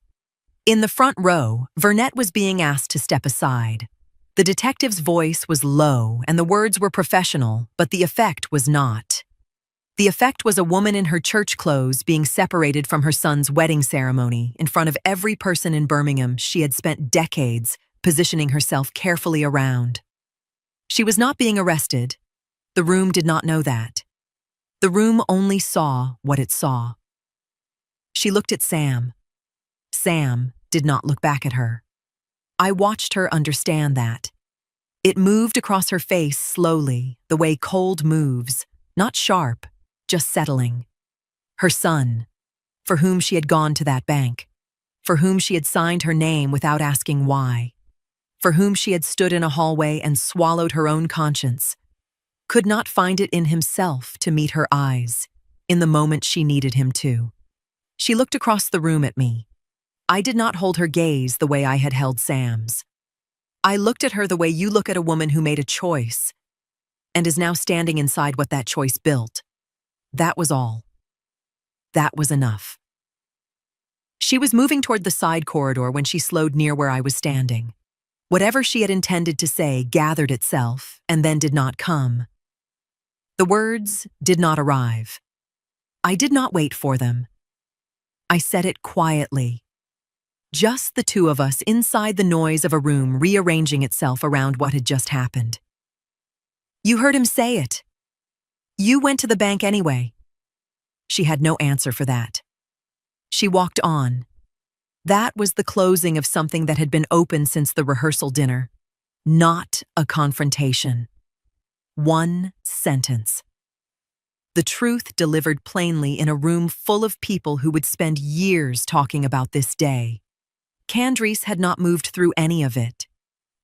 In the front row, Vernette was being asked to step aside. The detective's voice was low and the words were professional, but the effect was not. The effect was a woman in her church clothes being separated from her son's wedding ceremony in front of every person in Birmingham she had spent decades positioning herself carefully around. She was not being arrested. The room did not know that. The room only saw what it saw. She looked at Sam. Sam did not look back at her. I watched her understand that. It moved across her face slowly, the way cold moves, not sharp, just settling. Her son, for whom she had gone to that bank, for whom she had signed her name without asking why, for whom she had stood in a hallway and swallowed her own conscience, could not find it in himself to meet her eyes in the moment she needed him to. She looked across the room at me. I did not hold her gaze the way I had held Sam's. I looked at her the way you look at a woman who made a choice and is now standing inside what that choice built. That was all. That was enough. She was moving toward the side corridor when she slowed near where I was standing. Whatever she had intended to say gathered itself and then did not come. The words did not arrive. I did not wait for them. I said it quietly. Just the two of us inside the noise of a room rearranging itself around what had just happened. You heard him say it. You went to the bank anyway. She had no answer for that. She walked on. That was the closing of something that had been open since the rehearsal dinner. Not a confrontation. One sentence. The truth delivered plainly in a room full of people who would spend years talking about this day. Candace had not moved through any of it.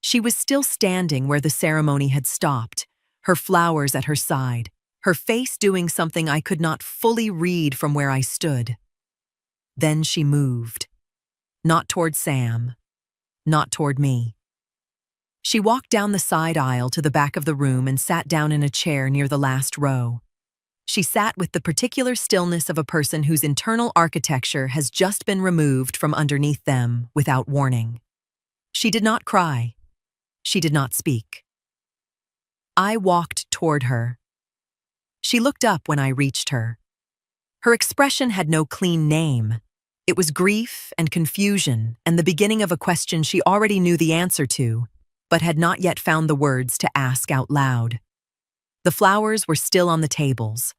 She was still standing where the ceremony had stopped, her flowers at her side, her face doing something I could not fully read from where I stood. Then she moved. Not toward Sam. Not toward me. She walked down the side aisle to the back of the room and sat down in a chair near the last row. She sat with the particular stillness of a person whose internal architecture has just been removed from underneath them without warning. She did not cry. She did not speak. I walked toward her. She looked up when I reached her. Her expression had no clean name. It was grief and confusion and the beginning of a question she already knew the answer to, but had not yet found the words to ask out loud. The flowers were still on the tables.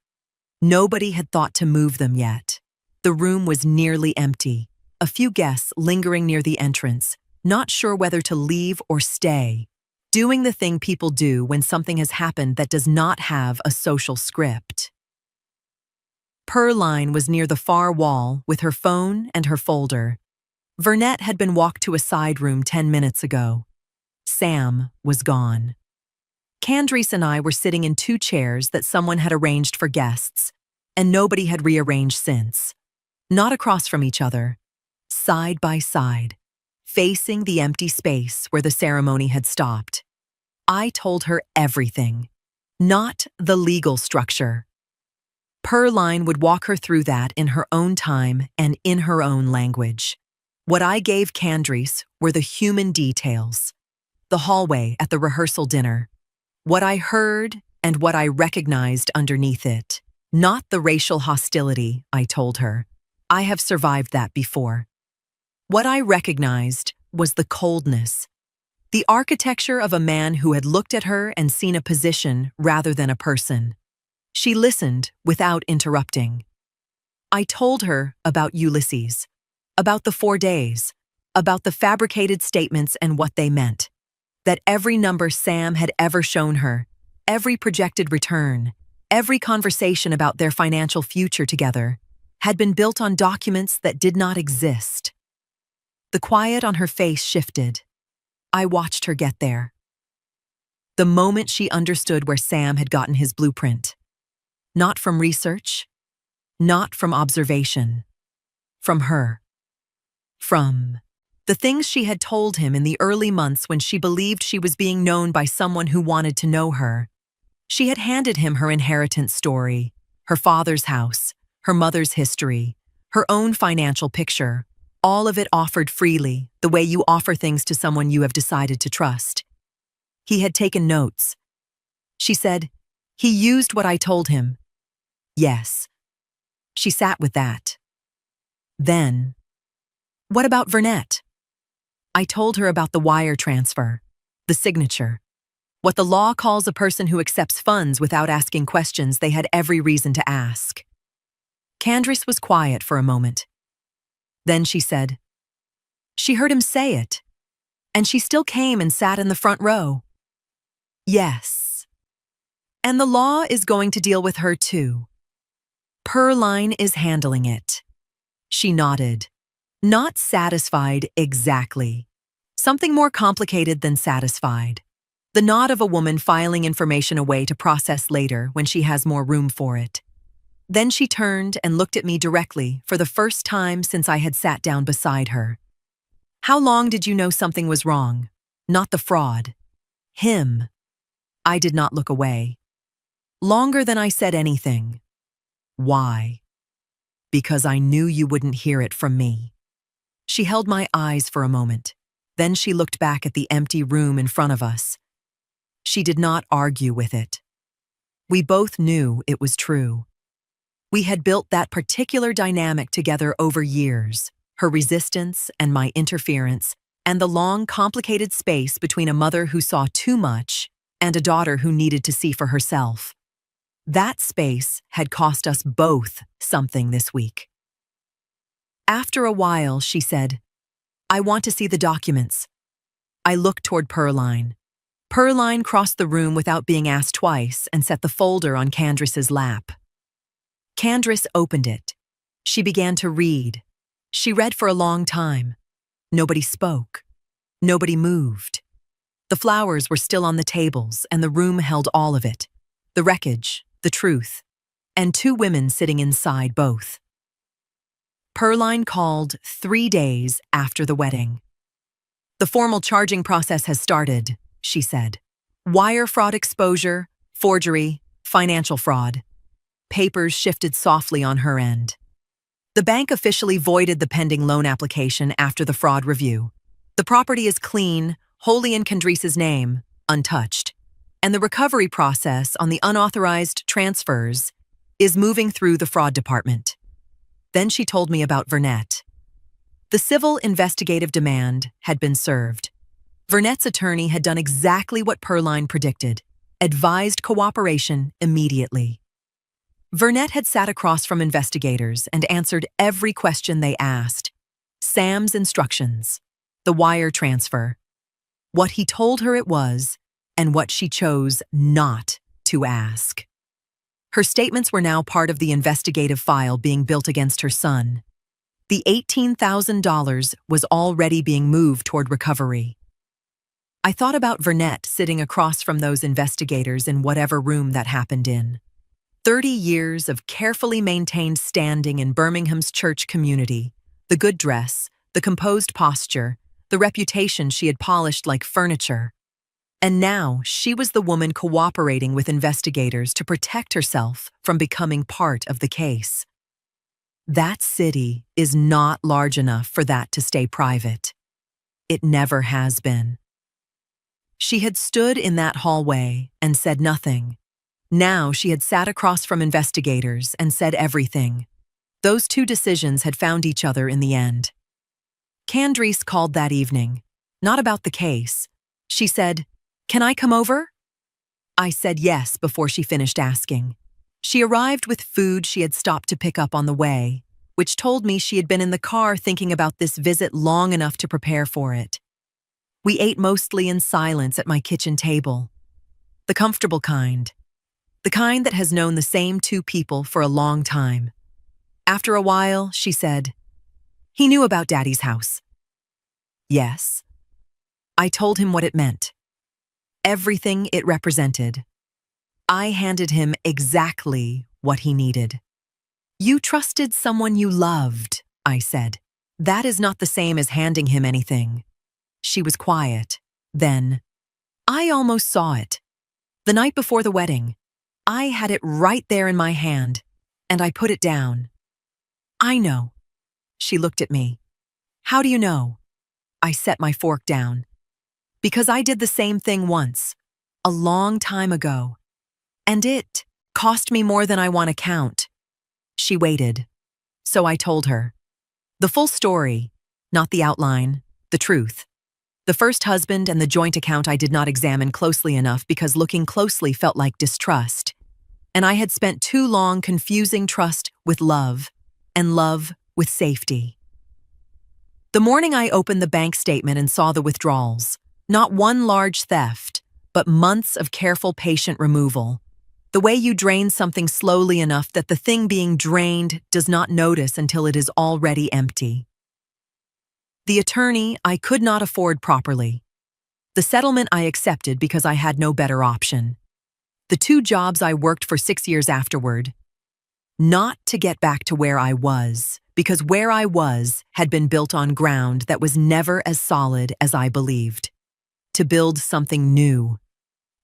Nobody had thought to move them yet. The room was nearly empty, a few guests lingering near the entrance, not sure whether to leave or stay, doing the thing people do when something has happened that does not have a social script. Pearline was near the far wall with her phone and her folder. Vernette had been walked to a side room 10 minutes ago. Sam was gone. Candace and I were sitting in 2 chairs that someone had arranged for guests, and nobody had rearranged since. Not across from each other, side by side, facing the empty space where the ceremony had stopped. I told her everything, not the legal structure. Pearline would walk her through that in her own time and in her own language. What I gave Candace were the human details. The hallway at the rehearsal dinner. What I heard and what I recognized underneath it. Not the racial hostility, I told her. I have survived that before. What I recognized was the coldness. The architecture of a man who had looked at her and seen a position rather than a person. She listened without interrupting. I told her about Ulysses, about the 4 days, about the fabricated statements and what they meant. That every number Sam had ever shown her, every projected return, every conversation about their financial future together, had been built on documents that did not exist. The quiet on her face shifted. I watched her get there. The moment she understood where Sam had gotten his blueprint. Not from research, not from observation, from her. From the things she had told him in the early months when she believed she was being known by someone who wanted to know her. She had handed him her inheritance story, her father's house, her mother's history, her own financial picture, all of it offered freely, the way you offer things to someone you have decided to trust. He had taken notes. She said, he used what I told him. Yes. She sat with that. Then, what about Vernette? I told her about the wire transfer, the signature, what the law calls a person who accepts funds without asking questions they had every reason to ask. Candace was quiet for a moment. Then she said, she heard him say it, and she still came and sat in the front row. Yes. And the law is going to deal with her too. Pearline is handling it. She nodded. Not satisfied exactly. Something more complicated than satisfied. The nod of a woman filing information away to process later when she has more room for it. Then she turned and looked at me directly for the first time since I had sat down beside her. How long did you know something was wrong? Not the fraud. Him. I did not look away. Longer than I said anything. Why? Because I knew you wouldn't hear it from me. She held my eyes for a moment. Then she looked back at the empty room in front of us. She did not argue with it. We both knew it was true. We had built that particular dynamic together over years, her resistance and my interference, and the long, complicated space between a mother who saw too much and a daughter who needed to see for herself. That space had cost us both something this week. After a while, she said, "I want to see the documents." I looked toward Pearline. Pearline crossed the room without being asked twice and set the folder on Candace's lap. Candace opened it. She began to read. She read for a long time. Nobody spoke. Nobody moved. The flowers were still on the tables, and the room held all of it. The wreckage, the truth, and two women sitting inside both. Pearline called 3 days after the wedding. "The formal charging process has started," she said. "Wire fraud exposure, forgery, financial fraud." Papers shifted softly on her end. "The bank officially voided the pending loan application after the fraud review. The property is clean, wholly in Candace's name, untouched. And the recovery process on the unauthorized transfers is moving through the fraud department." Then she told me about Vernette. The civil investigative demand had been served. Vernette's attorney had done exactly what Pearline predicted, advised cooperation immediately. Vernette had sat across from investigators and answered every question they asked. Sam's instructions, the wire transfer, what he told her it was, and what she chose not to ask. Her statements were now part of the investigative file being built against her son. The $18,000 was already being moved toward recovery. I thought about Vernette sitting across from those investigators in whatever room that happened in. 30 years of carefully maintained standing in Birmingham's church community, the good dress, the composed posture, the reputation she had polished like furniture. And now she was the woman cooperating with investigators to protect herself from becoming part of the case. That city is not large enough for that to stay private. It never has been. She had stood in that hallway and said nothing. Now she had sat across from investigators and said everything. Those two decisions had found each other in the end. Candace called that evening, not about the case. She said, "Can I come over?" I said yes before she finished asking. She arrived with food she had stopped to pick up on the way, which told me she had been in the car thinking about this visit long enough to prepare for it. We ate mostly in silence at my kitchen table. The comfortable kind. The kind that has known the same two people for a long time. After a while, she said, "He knew about Daddy's house." Yes. I told him what it meant. Everything it represented. I handed him exactly what he needed. "You trusted someone you loved," I said. "That is not the same as handing him anything." She was quiet. Then, "I almost saw it. The night before the wedding. I had it right there in my hand, and I put it down." "I know." She looked at me. "How do you know?" I set my fork down. "Because I did the same thing once, a long time ago. And it cost me more than I want to count." She waited. So I told her. The full story, not the outline, the truth. The first husband and the joint account I did not examine closely enough because looking closely felt like distrust. And I had spent too long confusing trust with love, and love with safety. The morning I opened the bank statement and saw the withdrawals, not one large theft, but months of careful patient removal. The way you drain something slowly enough that the thing being drained does not notice until it is already empty. The attorney I could not afford properly. The settlement I accepted because I had no better option. The 2 jobs I worked for 6 years afterward. Not to get back to where I was, because where I was had been built on ground that was never as solid as I believed. To build something new.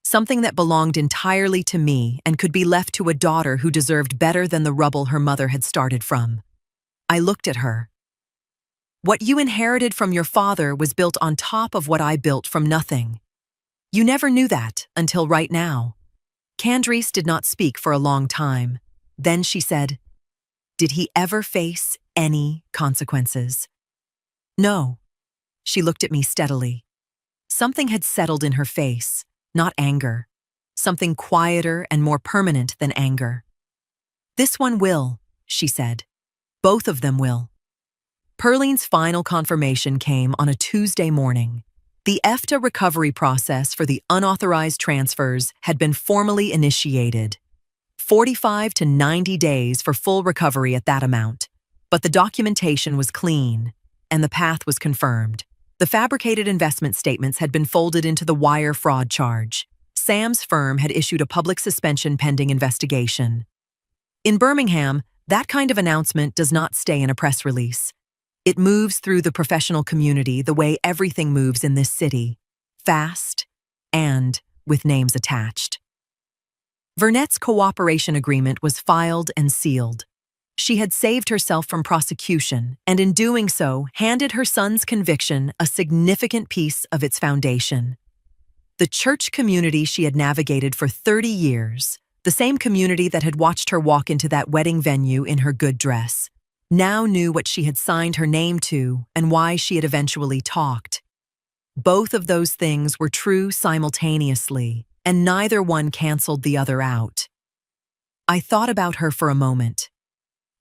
Something that belonged entirely to me and could be left to a daughter who deserved better than the rubble her mother had started from. I looked at her. "What you inherited from your father was built on top of what I built from nothing. You never knew that until right now." Candace did not speak for a long time. Then she said, "Did he ever face any consequences?" "No." She looked at me steadily. Something had settled in her face, not anger. something quieter and more permanent than anger. "This one will," she said. "Both of them will." Perline's final confirmation came on a Tuesday morning. The EFTA recovery process for the unauthorized transfers had been formally initiated. 45 to 90 days for full recovery at that amount. But the documentation was clean, and the path was confirmed. The fabricated investment statements had been folded into the wire fraud charge. Sam's firm had issued a public suspension pending investigation. In Birmingham, that kind of announcement does not stay in a press release. It moves through the professional community the way everything moves in this city, fast and with names attached. Vernet's cooperation agreement was filed and sealed. She had saved herself from prosecution, and in doing so, handed her son's conviction a significant piece of its foundation. The church community she had navigated for 30 years, the same community that had watched her walk into that wedding venue in her good dress, now knew what she had signed her name to and why she had eventually talked. Both of those things were true simultaneously, and neither one canceled the other out. I thought about her for a moment.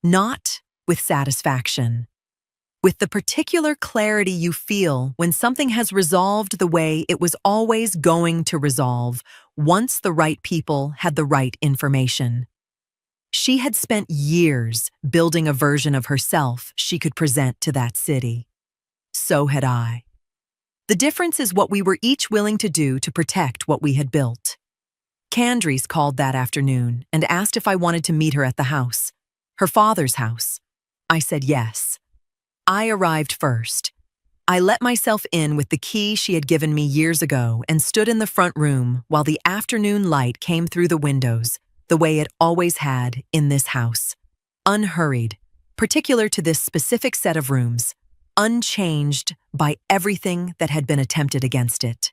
Not with satisfaction. With the particular clarity you feel when something has resolved the way it was always going to resolve once the right people had the right information. She had spent years building a version of herself she could present to that city. So had I. The difference is what we were each willing to do to protect what we had built. Candries called that afternoon and asked if I wanted to meet her at the house, her father's house. I said yes. I arrived first. I let myself in with the key she had given me years ago and stood in the front room while the afternoon light came through the windows, the way it always had in this house. Unhurried, particular to this specific set of rooms, unchanged by everything that had been attempted against it.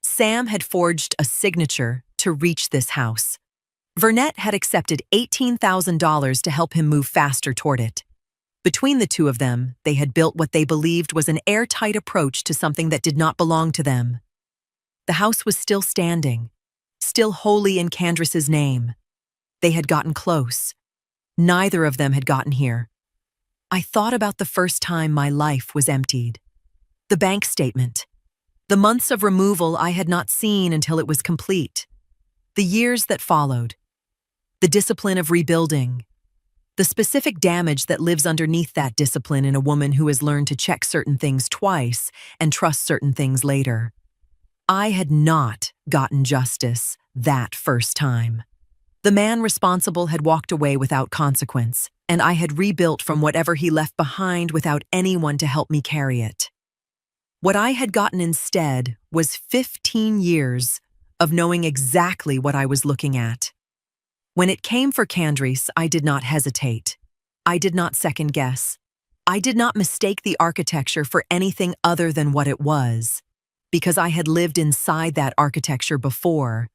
Sam had forged a signature to reach this house. Vernet had accepted $18,000 to help him move faster toward it. Between the two of them, they had built what they believed was an airtight approach to something that did not belong to them. The house was still standing, still wholly in Candris's name. They had gotten close. Neither of them had gotten here. I thought about the first time my life was emptied. The bank statement. The months of removal I had not seen until it was complete. The years that followed. The discipline of rebuilding. The specific damage that lives underneath that discipline in a woman who has learned to check certain things twice and trust certain things later. I had not gotten justice that first time. The man responsible had walked away without consequence, and I had rebuilt from whatever he left behind without anyone to help me carry it. What I had gotten instead was 15 years of knowing exactly what I was looking at. When it came for Candries, I did not hesitate. I did not second guess. I did not mistake the architecture for anything other than what it was, because I had lived inside that architecture before,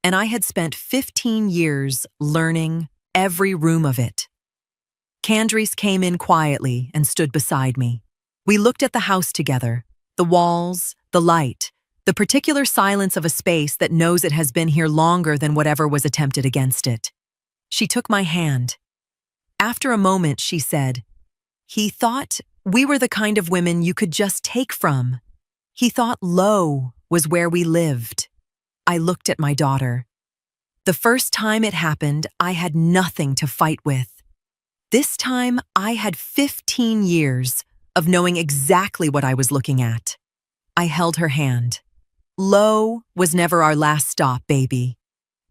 and I had spent 15 years learning every room of it. Candries came in quietly and stood beside me. We looked at the house together, the walls, the light, the particular silence of a space that knows it has been here longer than whatever was attempted against it. She took my hand. After a moment, she said, "He thought we were the kind of women you could just take from. He thought low was where we lived." I looked at my daughter. The first time it happened, I had nothing to fight with. This time, I had 15 years of knowing exactly what I was looking at. I held her hand. Low was never our last stop, baby.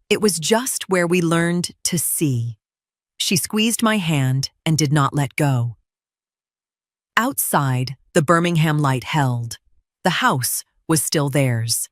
It was just where we learned to see. She squeezed my hand and did not let go. Outside, the Birmingham light held. The house was still theirs.